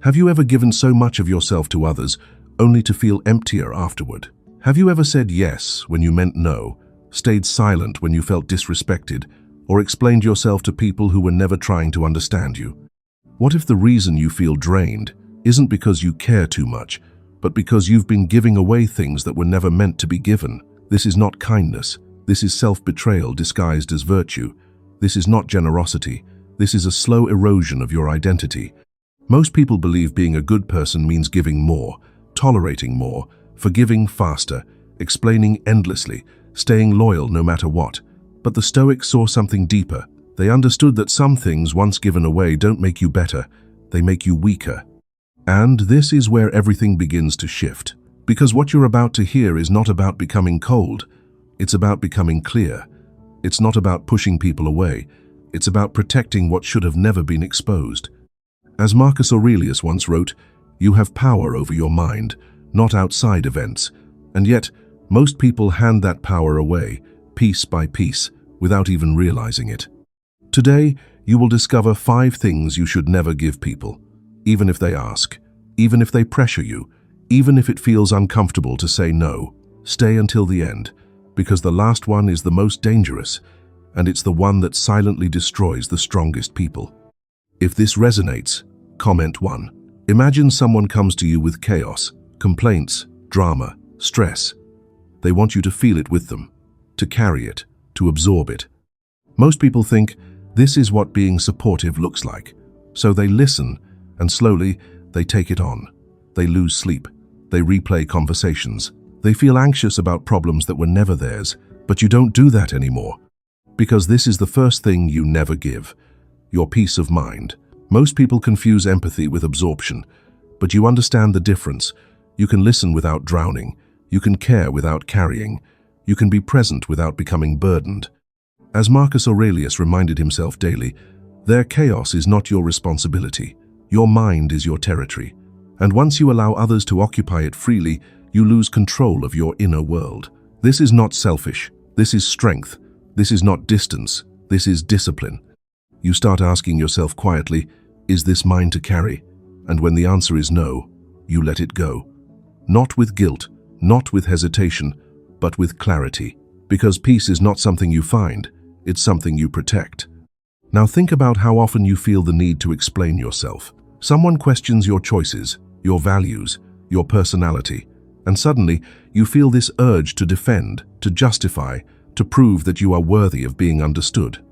Have you ever given so much of yourself to others only to feel emptier afterward? Have you ever said yes when you meant no, stayed silent when you felt disrespected, or explained yourself to people who were never trying to understand you? What if the reason you feel drained isn't because you care too much, but because you've been giving away things that were never meant to be given? This is not kindness. This is self-betrayal disguised as virtue. This is not generosity. This is a slow erosion of your identity. Most people believe being a good person means giving more, tolerating more, forgiving faster, explaining endlessly, staying loyal no matter what. But the Stoics saw something deeper. They understood that some things once given away don't make you better, they make you weaker. And this is where everything begins to shift. Because what you're about to hear is not about becoming cold, it's about becoming clear. It's not about pushing people away, it's about protecting what should have never been exposed. As Marcus Aurelius once wrote, you have power over your mind, not outside events, and yet most people hand that power away, piece by piece, without even realizing it. Today, you will discover 5 things you should never give people, even if they ask, even if they pressure you, even if it feels uncomfortable to say no. Stay until the end, because the last one is the most dangerous, and it's the one that silently destroys the strongest people. If this resonates, comment 1. Imagine someone comes to you with chaos, complaints, drama, stress. They want you to feel it with them, to carry it, to absorb it. Most people think this is what being supportive looks like. So they listen, and slowly they take it on. They lose sleep. They replay conversations. They feel anxious about problems that were never theirs, but you don't do that anymore. Because this is the first thing you never give, your peace of mind. Most people confuse empathy with absorption, but you understand the difference. You can listen without drowning. You can care without carrying. You can be present without becoming burdened. As Marcus Aurelius reminded himself daily, their chaos is not your responsibility. Your mind is your territory. And once you allow others to occupy it freely, you lose control of your inner world. This is not selfish. This is strength. This is not distance. This is discipline. You start asking yourself quietly, is this mine to carry? And when the answer is no, you let it go. Not with guilt, not with hesitation, but with clarity. Because peace is not something you find, it's something you protect. Now think about how often you feel the need to explain yourself. Someone questions your choices, your values, your personality, and suddenly you feel this urge to defend, to justify, to prove that you are worthy of being understood.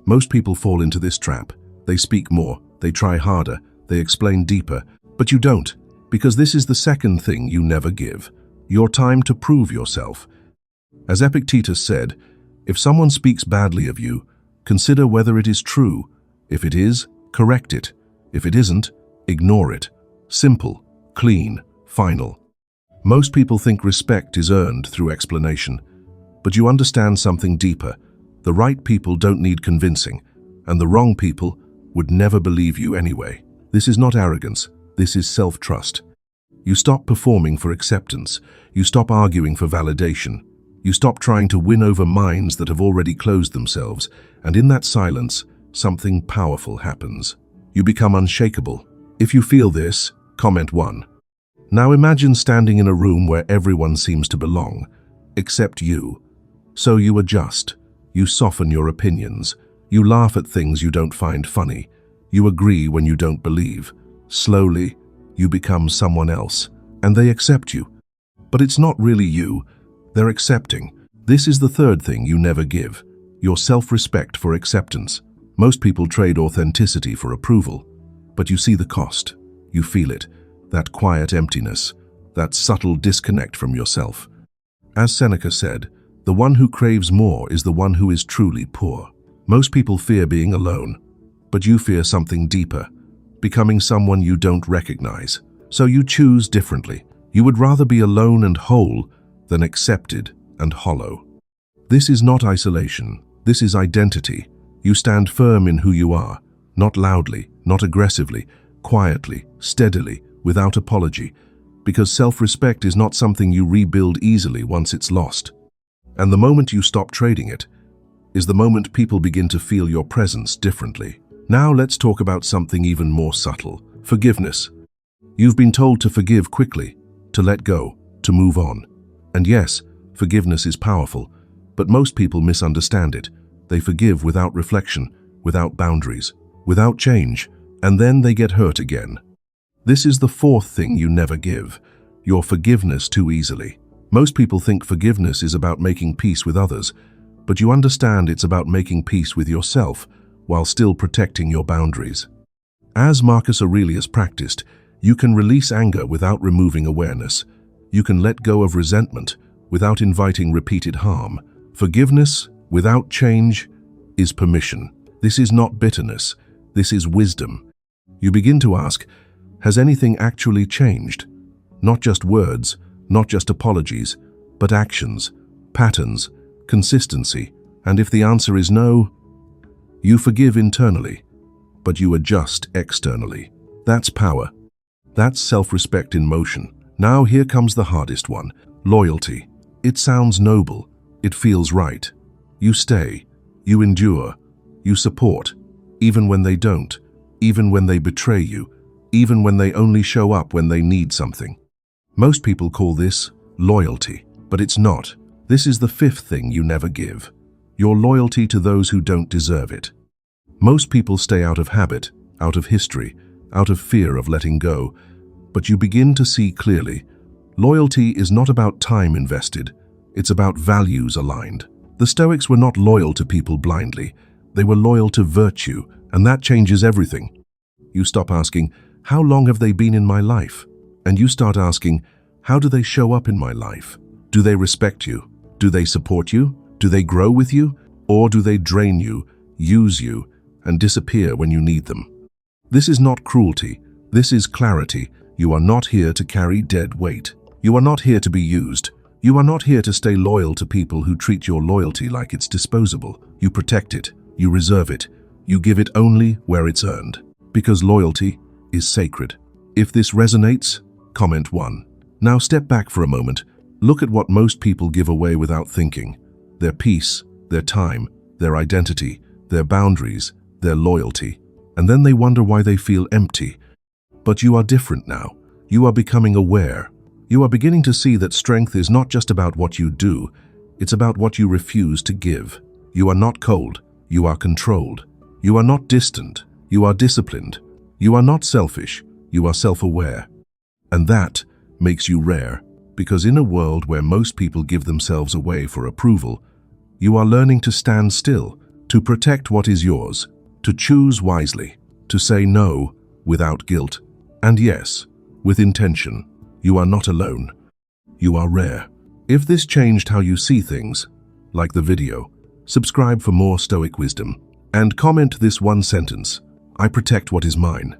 Most people fall into this trap. They speak more, they try harder, they explain deeper, but you don't, because this is the second thing you never give, your time to prove yourself. As Epictetus said, if someone speaks badly of you, consider whether it is true. If it is, correct it. If it isn't, ignore it. Simple, clean, final. Most people think respect is earned through explanation, but you understand something deeper. The right people don't need convincing, and the wrong people would never believe you anyway. This is not arrogance, this is self-trust. You stop performing for acceptance, you stop arguing for validation, you stop trying to win over minds that have already closed themselves, and in that silence, something powerful happens. You become unshakable. If you feel this, comment 1. Now imagine standing in a room where everyone seems to belong, except you. So you adjust, you soften your opinions, you laugh at things you don't find funny, you agree when you don't believe. Slowly, you become someone else, and they accept you. But it's not really you, they're accepting. This is the third thing you never give, your self-respect for acceptance. Most people trade authenticity for approval, but you see the cost, you feel it, that quiet emptiness, that subtle disconnect from yourself. As Seneca said, the one who craves more is the one who is truly poor. Most people fear being alone, but you fear something deeper, becoming someone you don't recognize. So you choose differently. You would rather be alone and whole than accepted and hollow. This is not isolation, this is identity. You stand firm in who you are, not loudly, not aggressively, quietly, steadily, without apology, because self-respect is not something you rebuild easily once it's lost. And the moment you stop trading it is the moment people begin to feel your presence differently. Now let's talk about something even more subtle, forgiveness. You've been told to forgive quickly, to let go, to move on. And yes, forgiveness is powerful, but most people misunderstand it. They forgive without reflection, without boundaries, without change, and then they get hurt again. This is the fourth thing you never give: your forgiveness too easily. Most people think forgiveness is about making peace with others, but you understand it's about making peace with yourself while still protecting your boundaries. As Marcus Aurelius practiced, you can release anger without removing awareness. You can let go of resentment without inviting repeated harm. Forgiveness without change is permission. This is not bitterness. This is wisdom. You begin to ask, has anything actually changed? Not just words, not just apologies, but actions, patterns, consistency. And if the answer is no, you forgive internally, but you adjust externally. That's power. That's self-respect in motion. Now here comes the hardest one: loyalty. It sounds noble. It feels right. You stay. You endure. You support. Even when they don't. Even when they betray you. Even when they only show up when they need something. Most people call this loyalty, but it's not. This is the fifth thing you never give: your loyalty to those who don't deserve it. Most people stay out of habit, out of history, out of fear of letting go. But you begin to see clearly, loyalty is not about time invested, it's about values aligned. The Stoics were not loyal to people blindly. They were loyal to virtue, and that changes everything. You stop asking, how long have they been in my life? And you start asking, how do they show up in my life? Do they respect you? Do they support you? Do they grow with you? Or do they drain you, use you, and disappear when you need them? This is not cruelty. This is clarity. You are not here to carry dead weight. You are not here to be used. You are not here to stay loyal to people who treat your loyalty like it's disposable. You protect it. You reserve it. You give it only where it's earned. Because loyalty is sacred. If this resonates, comment 1. Now step back for a moment. Look at what most people give away without thinking: their peace, their time, their identity, their boundaries, their loyalty. And then they wonder why they feel empty. But you are different now. You are becoming aware. You are beginning to see that strength is not just about what you do, it's about what you refuse to give. You are not cold. You are controlled. You are not distant. You are disciplined. You are not selfish. You are self-aware. And that makes you rare, because in a world where most people give themselves away for approval, you are learning to stand still, to protect what is yours, to choose wisely, to say no without guilt, and yes, with intention. You are not alone. You are rare. If this changed how you see things, like the video, subscribe for more Stoic wisdom, and comment this one sentence: I protect what is mine.